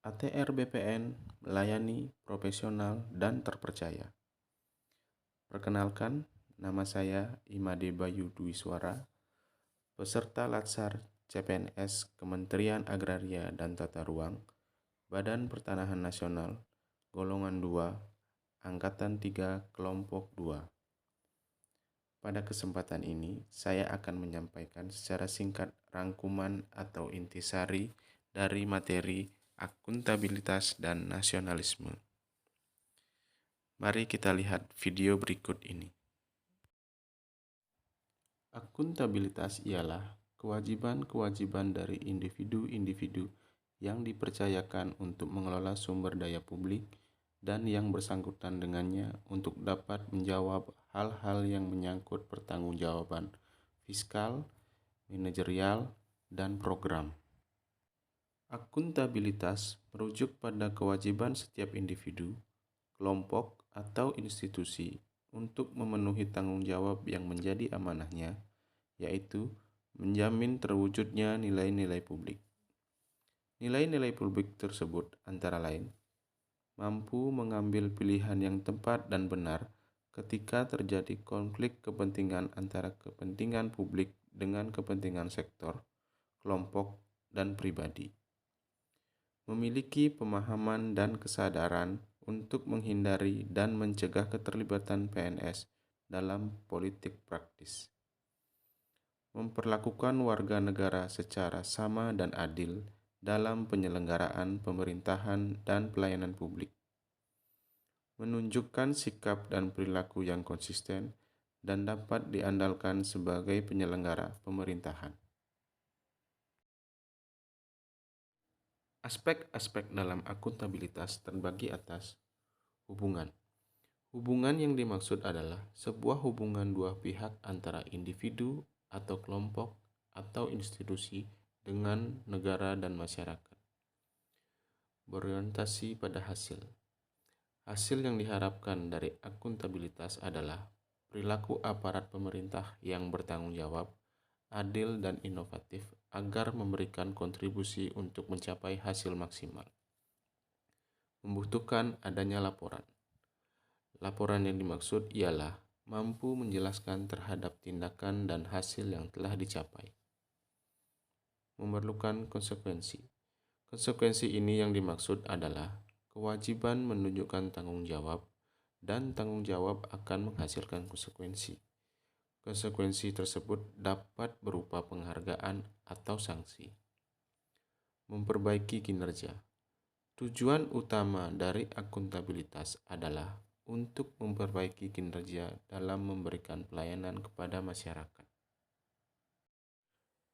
ATR BPN melayani profesional dan terpercaya. Perkenalkan, nama saya Imade Bayu Dwi Suara, peserta Latsar CPNS Kementerian Agraria dan Tata Ruang, Badan Pertanahan Nasional, Golongan 2, Angkatan 3, Kelompok 2. Pada kesempatan ini, saya akan menyampaikan secara singkat rangkuman atau intisari dari materi akuntabilitas dan nasionalisme. Mari kita lihat video berikut ini. Akuntabilitas ialah kewajiban-kewajiban dari individu-individu yang dipercayakan untuk mengelola sumber daya publik dan yang bersangkutan dengannya untuk dapat menjawab hal-hal yang menyangkut pertanggungjawaban fiskal, manajerial, dan program. Akuntabilitas merujuk pada kewajiban setiap individu, kelompok, atau institusi untuk memenuhi tanggung jawab yang menjadi amanahnya, yaitu menjamin terwujudnya nilai-nilai publik. Nilai-nilai publik tersebut antara lain mampu mengambil pilihan yang tepat dan benar ketika terjadi konflik kepentingan antara kepentingan publik dengan kepentingan sektor, kelompok, dan pribadi. Memiliki pemahaman dan kesadaran untuk menghindari dan mencegah keterlibatan PNS dalam politik praktis. Memperlakukan warga negara secara sama dan adil dalam penyelenggaraan pemerintahan dan pelayanan publik. Menunjukkan sikap dan perilaku yang konsisten dan dapat diandalkan sebagai penyelenggara pemerintahan. Aspek-aspek dalam akuntabilitas terbagi atas hubungan. Hubungan yang dimaksud adalah sebuah hubungan dua pihak antara individu atau kelompok atau institusi dengan negara dan masyarakat. Berorientasi pada hasil. Hasil yang diharapkan dari akuntabilitas adalah perilaku aparat pemerintah yang bertanggung jawab, adil dan inovatif agar memberikan kontribusi untuk mencapai hasil maksimal. Membutuhkan adanya laporan. Laporan yang dimaksud ialah mampu menjelaskan terhadap tindakan dan hasil yang telah dicapai. Memerlukan konsekuensi. Konsekuensi ini yang dimaksud adalah kewajiban menunjukkan tanggung jawab dan tanggung jawab akan menghasilkan konsekuensi. Konsekuensi tersebut dapat berupa penghargaan atau sanksi. Memperbaiki kinerja. Tujuan utama dari akuntabilitas adalah untuk memperbaiki kinerja dalam memberikan pelayanan kepada masyarakat.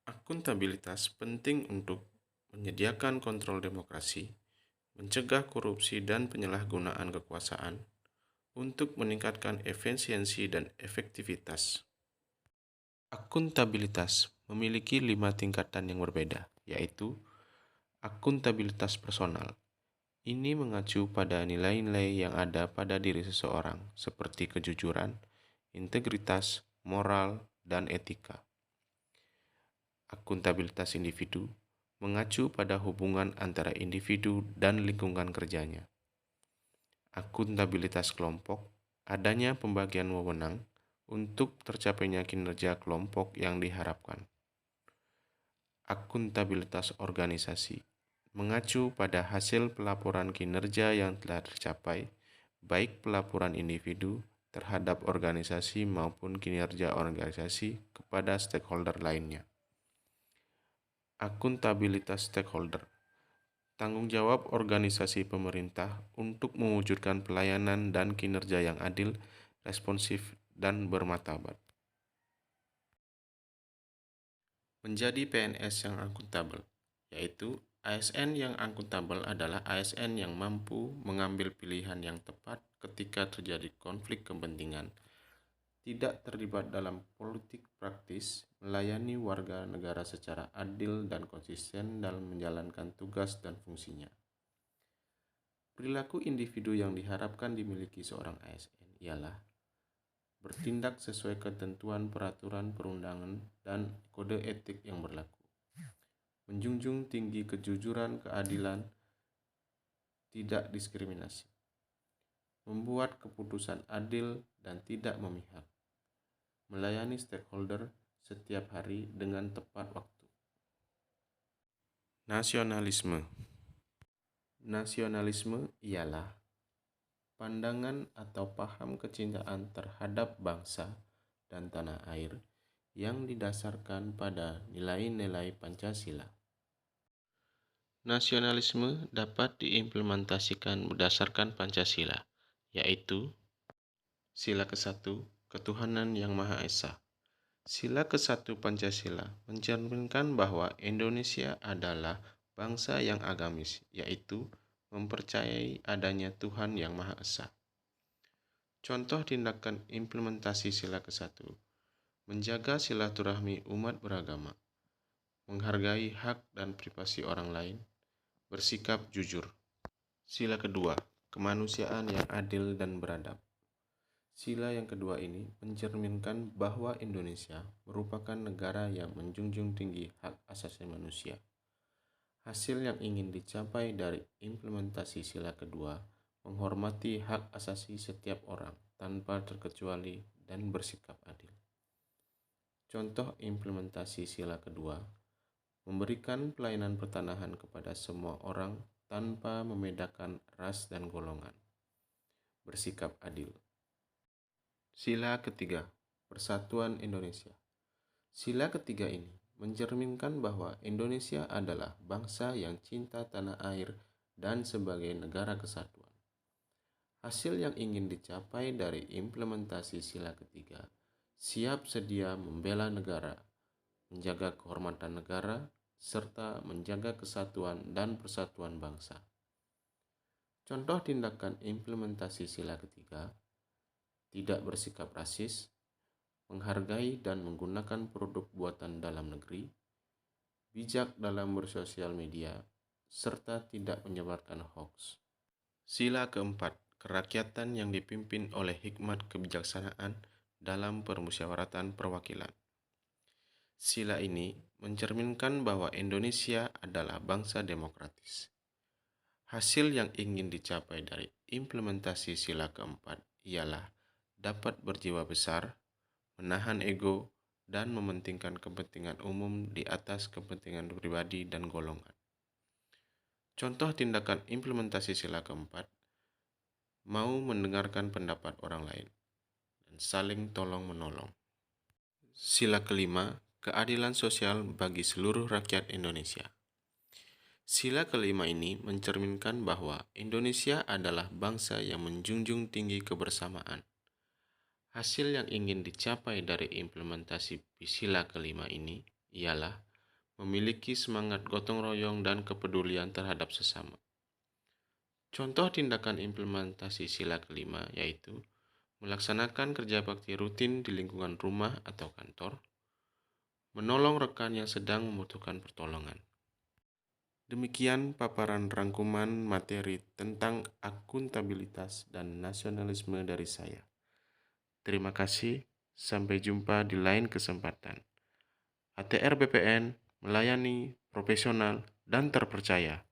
Akuntabilitas penting untuk menyediakan kontrol demokrasi, mencegah korupsi dan penyalahgunaan kekuasaan, untuk meningkatkan efisiensi dan efektivitas. Akuntabilitas memiliki 5 tingkatan yang berbeda, yaitu akuntabilitas personal. Ini mengacu pada nilai-nilai yang ada pada diri seseorang, seperti kejujuran, integritas, moral, dan etika. Akuntabilitas individu mengacu pada hubungan antara individu dan lingkungan kerjanya. Akuntabilitas kelompok, adanya pembagian wewenang untuk tercapainya kinerja kelompok yang diharapkan. Akuntabilitas organisasi mengacu pada hasil pelaporan kinerja yang telah tercapai, baik pelaporan individu terhadap organisasi maupun kinerja organisasi kepada stakeholder lainnya. Akuntabilitas stakeholder, tanggung jawab organisasi pemerintah untuk mewujudkan pelayanan dan kinerja yang adil, responsif, dan bermartabat. Menjadi PNS yang akuntabel, yaitu ASN yang akuntabel adalah ASN yang mampu mengambil pilihan yang tepat ketika terjadi konflik kepentingan, tidak terlibat dalam politik praktis, melayani warga negara secara adil dan konsisten dalam menjalankan tugas dan fungsinya. Perilaku individu yang diharapkan dimiliki seorang ASN ialah bertindak sesuai ketentuan peraturan perundangan dan kode etik yang berlaku, menjunjung tinggi kejujuran, keadilan, tidak diskriminasi, membuat keputusan adil dan tidak memihak, melayani stakeholder setiap hari dengan tepat waktu. Nasionalisme. Nasionalisme ialah pandangan atau paham kecintaan terhadap bangsa dan tanah air yang didasarkan pada nilai-nilai Pancasila. Nasionalisme dapat diimplementasikan berdasarkan Pancasila, yaitu Sila ke-1, Ketuhanan Yang Maha Esa. Sila ke-1 Pancasila mencerminkan bahwa Indonesia adalah bangsa yang agamis, yaitu mempercayai adanya Tuhan Yang Maha Esa. Contoh tindakan implementasi Sila ke-1, menjaga silaturahmi umat beragama, menghargai hak dan privasi orang lain, bersikap jujur. Sila kedua, kemanusiaan yang adil dan beradab. Sila yang kedua ini mencerminkan bahwa Indonesia merupakan negara yang menjunjung tinggi hak asasi manusia. Hasil yang ingin dicapai dari implementasi sila kedua menghormati hak asasi setiap orang tanpa terkecuali dan bersikap adil. Contoh implementasi sila kedua, memberikan pelayanan pertanahan kepada semua orang tanpa membedakan ras dan golongan. Bersikap adil. Sila ketiga, Persatuan Indonesia. Sila ketiga ini mencerminkan bahwa Indonesia adalah bangsa yang cinta tanah air dan sebagai negara kesatuan. Hasil yang ingin dicapai dari implementasi sila ketiga, siap sedia membela negara, menjaga kehormatan negara, serta menjaga kesatuan dan persatuan bangsa. Contoh tindakan implementasi sila ketiga, tidak bersikap rasis, menghargai dan menggunakan produk buatan dalam negeri, bijak dalam bersosial media, serta tidak menyebarkan hoax. Sila keempat, kerakyatan yang dipimpin oleh hikmat kebijaksanaan dalam permusyawaratan perwakilan. Sila ini mencerminkan bahwa Indonesia adalah bangsa demokratis. Hasil yang ingin dicapai dari implementasi sila keempat ialah dapat berjiwa besar, menahan ego, dan mementingkan kepentingan umum di atas kepentingan pribadi dan golongan. Contoh tindakan implementasi sila keempat, mau mendengarkan pendapat orang lain, dan saling tolong-menolong. Sila kelima, keadilan sosial bagi seluruh rakyat Indonesia. Sila kelima ini mencerminkan bahwa Indonesia adalah bangsa yang menjunjung tinggi kebersamaan. Hasil yang ingin dicapai dari implementasi sila kelima ini ialah memiliki semangat gotong royong dan kepedulian terhadap sesama. Contoh tindakan implementasi sila kelima yaitu melaksanakan kerja bakti rutin di lingkungan rumah atau kantor, menolong rekan yang sedang membutuhkan pertolongan. Demikian paparan rangkuman materi tentang akuntabilitas dan nasionalisme dari saya. Terima kasih, sampai jumpa di lain kesempatan. ATR BPN melayani, profesional, dan terpercaya.